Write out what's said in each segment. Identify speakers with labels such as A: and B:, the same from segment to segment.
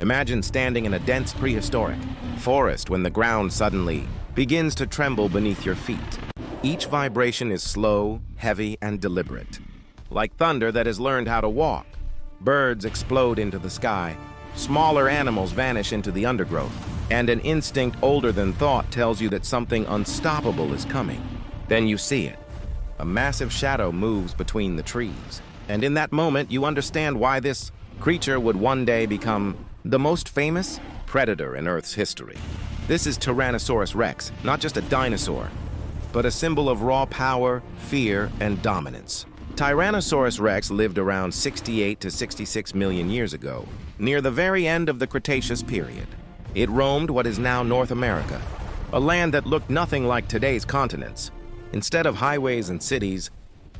A: Imagine standing in a dense prehistoric forest when the ground suddenly begins to tremble beneath your feet. Each vibration is slow, heavy, and deliberate. Like thunder that has learned how to walk. Birds explode into the sky. Smaller animals vanish into the undergrowth. And an instinct older than thought tells you that something unstoppable is coming. Then you see it. A massive shadow moves between the trees. And in that moment, you understand why this creature would one day become the most famous predator in Earth's history. This is Tyrannosaurus rex, not just a dinosaur, but a symbol of raw power, fear, and dominance. Tyrannosaurus rex lived around 68 to 66 million years ago, near the very end of the Cretaceous period. It roamed what is now North America, a land that looked nothing like today's continents. Instead of highways and cities,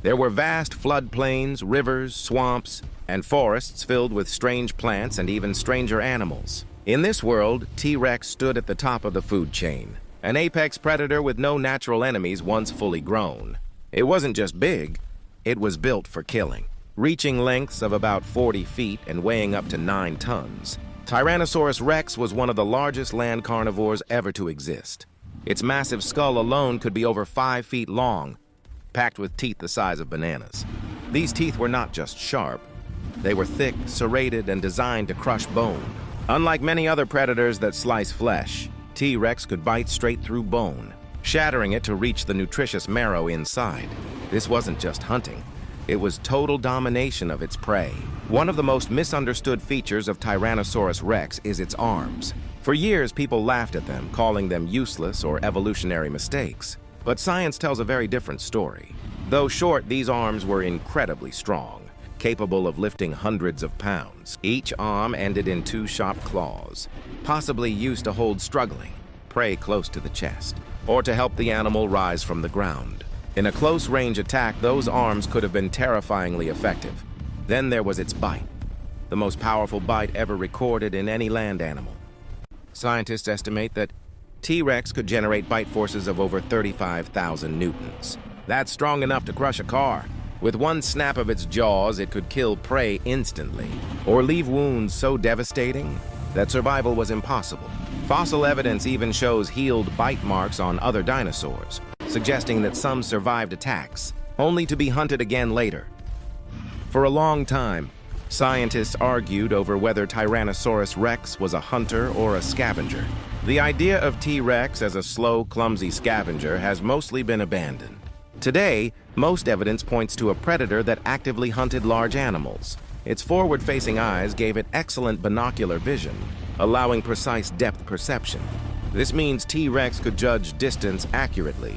A: there were vast floodplains, rivers, swamps, and forests filled with strange plants and even stranger animals. In this world, T-Rex stood at the top of the food chain, an apex predator with no natural enemies once fully grown. It wasn't just big, it was built for killing. Reaching lengths of about 40 feet and weighing up to 9 tons, Tyrannosaurus rex was one of the largest land carnivores ever to exist. Its massive skull alone could be over 5 feet long, packed with teeth the size of bananas. These teeth were not just sharp. They were thick, serrated, and designed to crush bone. Unlike many other predators that slice flesh, T-Rex could bite straight through bone, shattering it to reach the nutritious marrow inside. This wasn't just hunting. It was total domination of its prey. One of the most misunderstood features of Tyrannosaurus rex is its arms. For years, people laughed at them, calling them useless or evolutionary mistakes. But science tells a very different story. Though short, these arms were incredibly strong, capable of lifting hundreds of pounds. Each arm ended in 2 sharp claws, possibly used to hold struggling prey close to the chest, or to help the animal rise from the ground. In a close-range attack, those arms could have been terrifyingly effective. Then there was its bite, the most powerful bite ever recorded in any land animal. Scientists estimate that T-Rex could generate bite forces of over 35,000 newtons. That's strong enough to crush a car. With one snap of its jaws, it could kill prey instantly, or leave wounds so devastating that survival was impossible. Fossil evidence even shows healed bite marks on other dinosaurs, suggesting that some survived attacks, only to be hunted again later. For a long time, scientists argued over whether Tyrannosaurus rex was a hunter or a scavenger. The idea of T-Rex as a slow, clumsy scavenger has mostly been abandoned. Today, most evidence points to a predator that actively hunted large animals. Its forward-facing eyes gave it excellent binocular vision, allowing precise depth perception. This means T-Rex could judge distance accurately,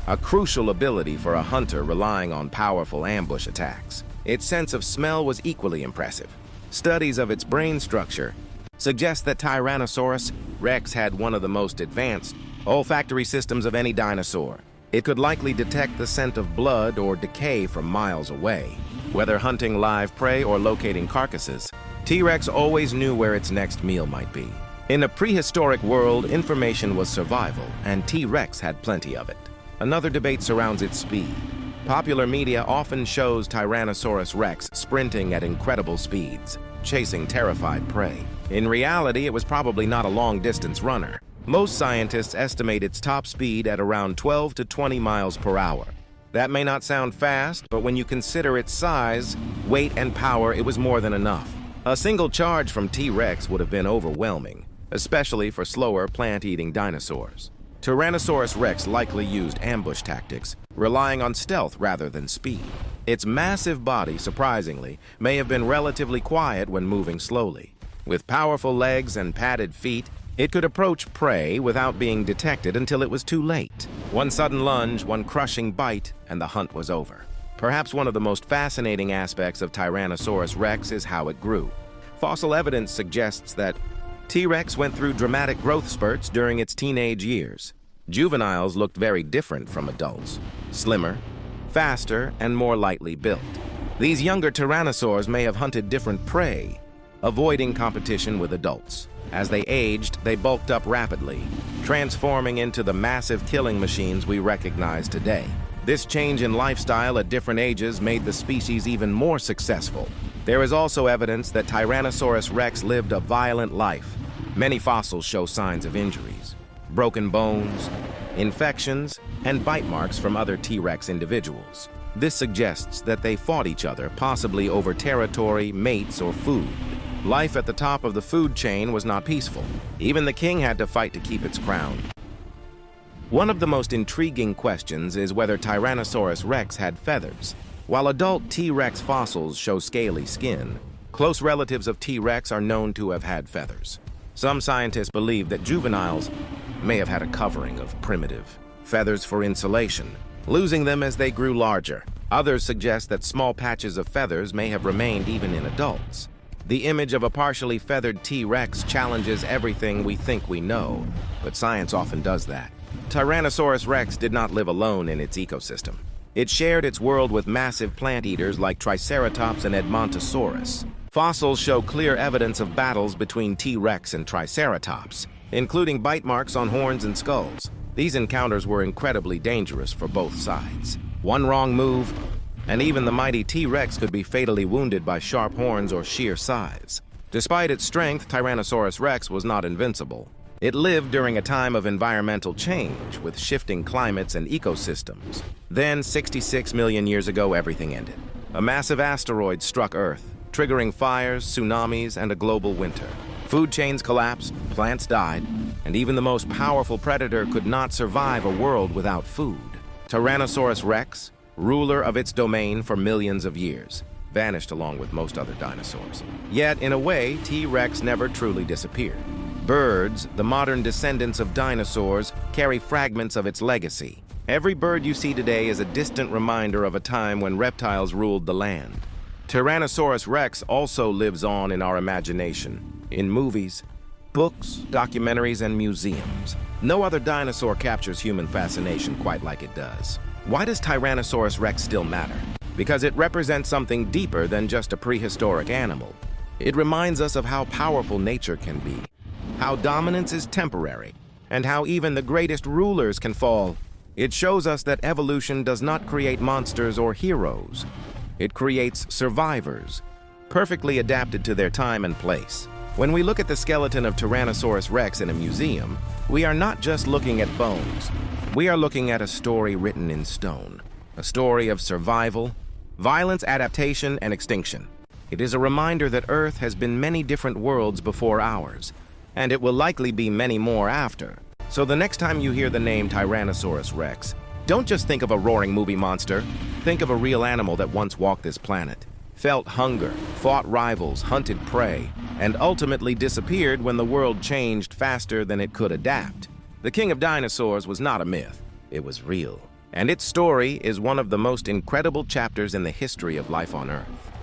A: a crucial ability for a hunter relying on powerful ambush attacks. Its sense of smell was equally impressive. Studies of its brain structure suggest that Tyrannosaurus rex had one of the most advanced olfactory systems of any dinosaur. It could likely detect the scent of blood or decay from miles away. Whether hunting live prey or locating carcasses, T-Rex always knew where its next meal might be. In a prehistoric world, information was survival, and T-Rex had plenty of it. Another debate surrounds its speed. Popular media often shows Tyrannosaurus rex sprinting at incredible speeds, chasing terrified prey. In reality, it was probably not a long-distance runner. Most scientists estimate its top speed at around 12 to 20 miles per hour. That may not sound fast, but when you consider its size, weight, and power, it was more than enough. A single charge from T-Rex would have been overwhelming, especially for slower plant-eating dinosaurs. Tyrannosaurus rex likely used ambush tactics, relying on stealth rather than speed. Its massive body, surprisingly, may have been relatively quiet when moving slowly. With powerful legs and padded feet, it could approach prey without being detected until it was too late. One sudden lunge, one crushing bite, and the hunt was over. Perhaps one of the most fascinating aspects of Tyrannosaurus rex is how it grew. Fossil evidence suggests that T-Rex went through dramatic growth spurts during its teenage years. Juveniles looked very different from adults, slimmer, faster, and more lightly built. These younger tyrannosaurs may have hunted different prey, avoiding competition with adults. As they aged, they bulked up rapidly, transforming into the massive killing machines we recognize today. This change in lifestyle at different ages made the species even more successful, There is also evidence that Tyrannosaurus rex lived a violent life. Many fossils show signs of injuries, broken bones, infections, and bite marks from other T-Rex individuals. This suggests that they fought each other, possibly over territory, mates, or food. Life at the top of the food chain was not peaceful. Even the king had to fight to keep its crown. One of the most intriguing questions is whether Tyrannosaurus rex had feathers. While adult T-Rex fossils show scaly skin, close relatives of T-Rex are known to have had feathers. Some scientists believe that juveniles may have had a covering of primitive feathers for insulation, losing them as they grew larger. Others suggest that small patches of feathers may have remained even in adults. The image of a partially feathered T-Rex challenges everything we think we know, but science often does that. Tyrannosaurus rex did not live alone in its ecosystem. It shared its world with massive plant eaters like Triceratops and Edmontosaurus. Fossils show clear evidence of battles between T-Rex and Triceratops, including bite marks on horns and skulls. These encounters were incredibly dangerous for both sides. One wrong move, and even the mighty T-Rex could be fatally wounded by sharp horns or sheer size. Despite its strength, Tyrannosaurus rex was not invincible. It lived during a time of environmental change, with shifting climates and ecosystems. Then, 66 million years ago, everything ended. A massive asteroid struck Earth, triggering fires, tsunamis, and a global winter. Food chains collapsed, plants died, and even the most powerful predator could not survive a world without food. Tyrannosaurus rex, ruler of its domain for millions of years, vanished along with most other dinosaurs. Yet, in a way, T-Rex never truly disappeared. Birds, the modern descendants of dinosaurs, carry fragments of its legacy. Every bird you see today is a distant reminder of a time when reptiles ruled the land. Tyrannosaurus rex also lives on in our imagination, in movies, books, documentaries, and museums. No other dinosaur captures human fascination quite like it does. Why does Tyrannosaurus rex still matter? Because it represents something deeper than just a prehistoric animal. It reminds us of how powerful nature can be, how dominance is temporary, and how even the greatest rulers can fall. It shows us that evolution does not create monsters or heroes. It creates survivors, perfectly adapted to their time and place. When we look at the skeleton of Tyrannosaurus rex in a museum, we are not just looking at bones. We are looking at a story written in stone, a story of survival, violence, adaptation, and extinction. It is a reminder that Earth has been many different worlds before ours, and it will likely be many more after. So the next time you hear the name Tyrannosaurus rex, don't just think of a roaring movie monster. Think of a real animal that once walked this planet, felt hunger, fought rivals, hunted prey, and ultimately disappeared when the world changed faster than it could adapt. The king of dinosaurs was not a myth, it was real. And its story is one of the most incredible chapters in the history of life on Earth.